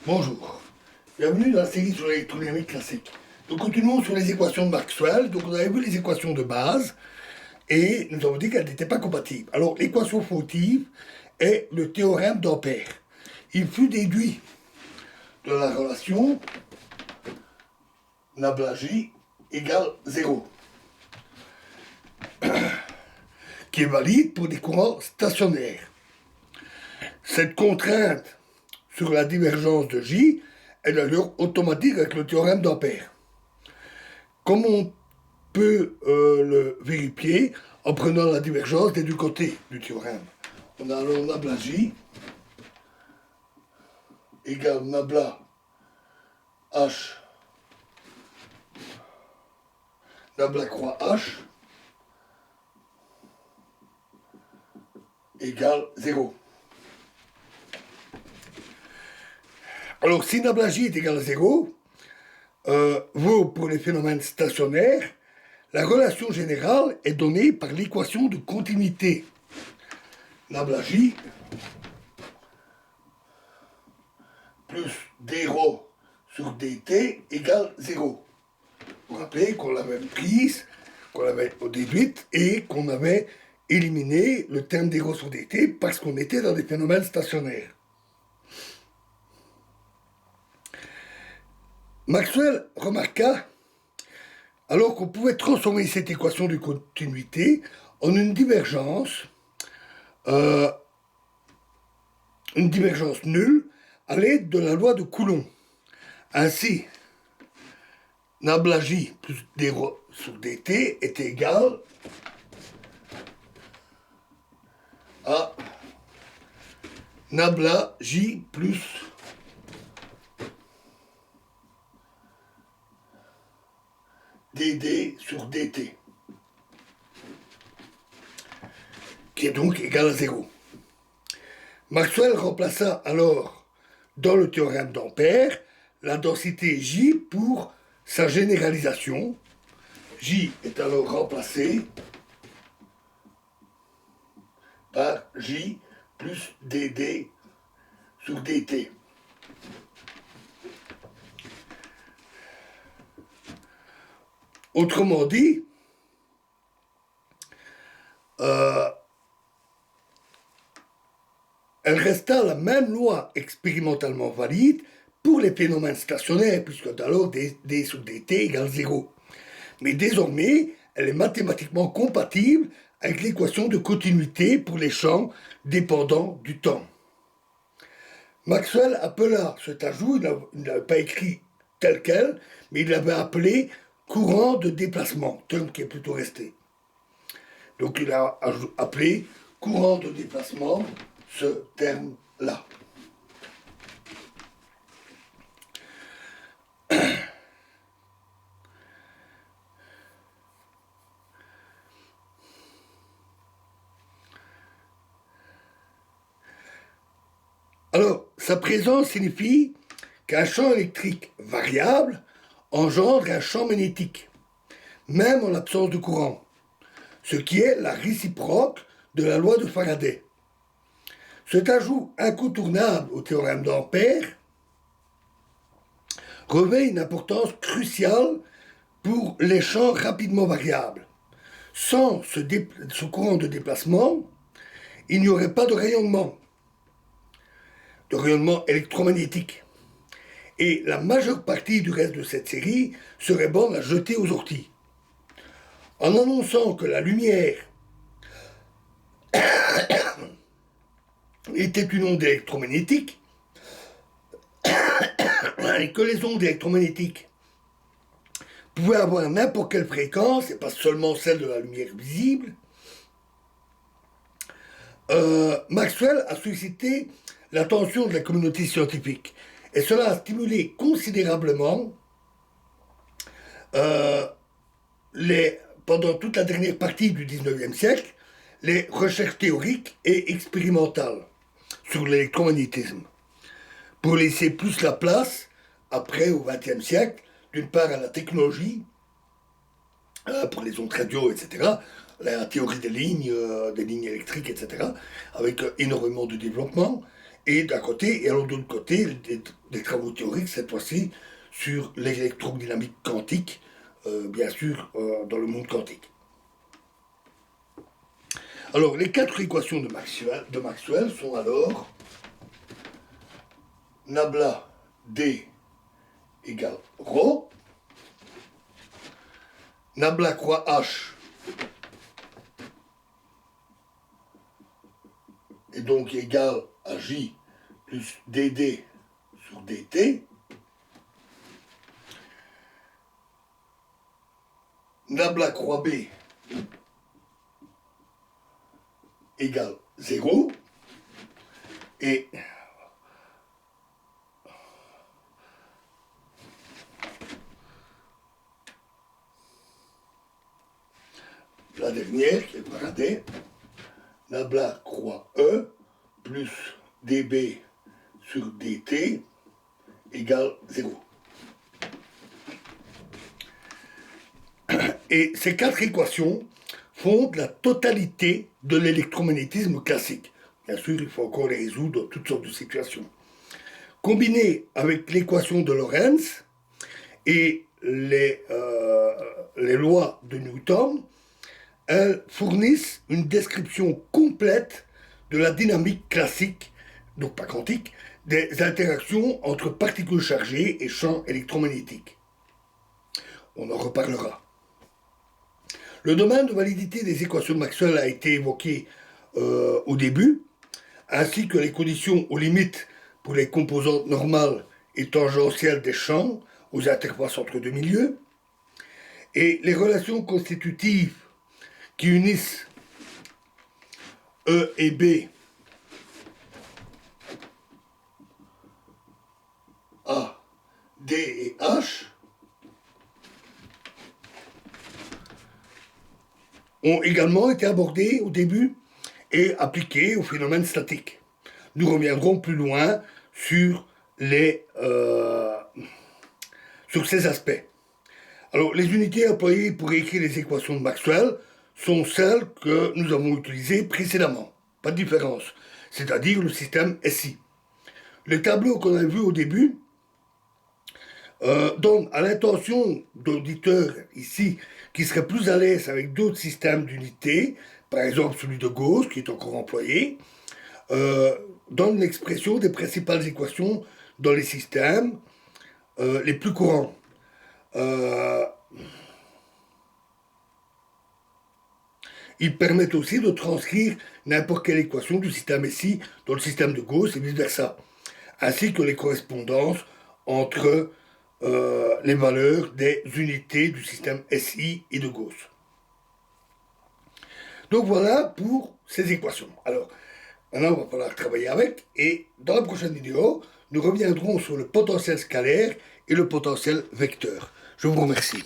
Bonjour, bienvenue dans la série sur l'électrodynamique classique. Nous continuons sur les équations de Maxwell. Donc on avait vu les équations de base et nous avons dit qu'elles n'étaient pas compatibles. Alors l'équation fautive est le théorème d'Ampère. Il fut déduit de la relation Nabla-J égale 0, qui est valide pour des courants stationnaires. Cette contrainte sur la divergence de J est d'ailleurs automatique avec le théorème d'Ampère. Comme on peut le vérifier en prenant la divergence des deux côtés du théorème. On a alors Nabla J égale Nabla H Nabla croix H égale 0. Alors, si Nabla J est égal à 0, vaut pour les phénomènes stationnaires, la relation générale est donnée par l'équation de continuité. Nabla J plus d rho sur dt égale 0. Vous vous rappelez qu'on l'avait prise, qu'on l'avait déduite et qu'on avait éliminé le terme d rho sur dt parce qu'on était dans des phénomènes stationnaires. Maxwell remarqua alors qu'on pouvait transformer cette équation de continuité en une divergence nulle à l'aide de la loi de Coulomb. Ainsi, Nabla J plus d rho sur dt est égal à Nabla J plus dd sur dt, qui est donc égal à 0. Maxwell remplaça alors dans le théorème d'Ampère la densité J pour sa généralisation. J est alors remplacé par J plus dd sur dt. Autrement dit, elle resta la même loi expérimentalement valide pour les phénomènes stationnaires, puisque alors d sur dt égale 0. Mais désormais, elle est mathématiquement compatible avec l'équation de continuité pour les champs dépendants du temps. Maxwell appela cet ajout, il ne l'avait pas écrit tel quel, mais il l'avait appelé courant de déplacement, terme qui est plutôt resté. Donc il a appelé courant de déplacement ce terme-là. Alors, sa présence signifie qu'un champ électrique variable engendre un champ magnétique, même en l'absence de courant, ce qui est la réciproque de la loi de Faraday. Cet ajout incontournable au théorème d'Ampère revêt une importance cruciale pour les champs rapidement variables. Sans ce courant de déplacement, il n'y aurait pas de rayonnement électromagnétique. Et la majeure partie du reste de cette série serait bonne à jeter aux orties. En annonçant que la lumière était une onde électromagnétique, et que les ondes électromagnétiques pouvaient avoir n'importe quelle fréquence, et pas seulement celle de la lumière visible, Maxwell a suscité l'attention de la communauté scientifique. Et cela a stimulé considérablement pendant toute la dernière partie du XIXe siècle, les recherches théoriques et expérimentales sur l'électromagnétisme, pour laisser plus la place, après au XXe siècle, d'une part à la technologie, pour les ondes radio, etc., la théorie des lignes électriques, etc., avec énormément de développement, et d'un côté, et alors de l'autre côté, des travaux théoriques, cette fois-ci, sur l'électrodynamique quantique, bien sûr, dans le monde quantique. Alors, les quatre équations de Maxwell sont alors nabla D égale ρ, nabla croix H est donc égal à J plus dd sur dt, nabla croix B égale 0, et la dernière, qui est paradée, nabla croix E plus dB sur dt égale 0. Et ces quatre équations fondent la totalité de l'électromagnétisme classique. Bien sûr, il faut encore les résoudre dans toutes sortes de situations. Combinées avec l'équation de Lorentz et les lois de Newton, elles fournissent une description complète de la dynamique classique, donc pas quantique, des interactions entre particules chargées et champs électromagnétiques. On en reparlera. Le domaine de validité des équations de Maxwell a été évoqué au début, ainsi que les conditions aux limites pour les composantes normales et tangentielles des champs aux interfaces entre deux milieux, et les relations constitutives qui unissent E et B A, D et H ont également été abordées au début et appliquées aux phénomènes statiques. Nous reviendrons plus loin sur ces aspects. Alors, les unités employées pour écrire les équations de Maxwell sont celles que nous avons utilisées précédemment. Pas de différence. C'est-à-dire le système SI. Le tableau qu'on a vu au début donne à l'intention d'auditeurs ici qui seraient plus à l'aise avec d'autres systèmes d'unités, par exemple celui de Gauss qui est encore employé, donne l'expression des principales équations dans les systèmes les plus courants. Ils permettent aussi de transcrire n'importe quelle équation du système SI dans le système de Gauss et vice-versa, ainsi que les correspondances entre les valeurs des unités du système SI et de Gauss. Donc voilà pour ces équations. Alors, maintenant on va falloir travailler avec, et dans la prochaine vidéo, nous reviendrons sur le potentiel scalaire et le potentiel vecteur. Je vous remercie.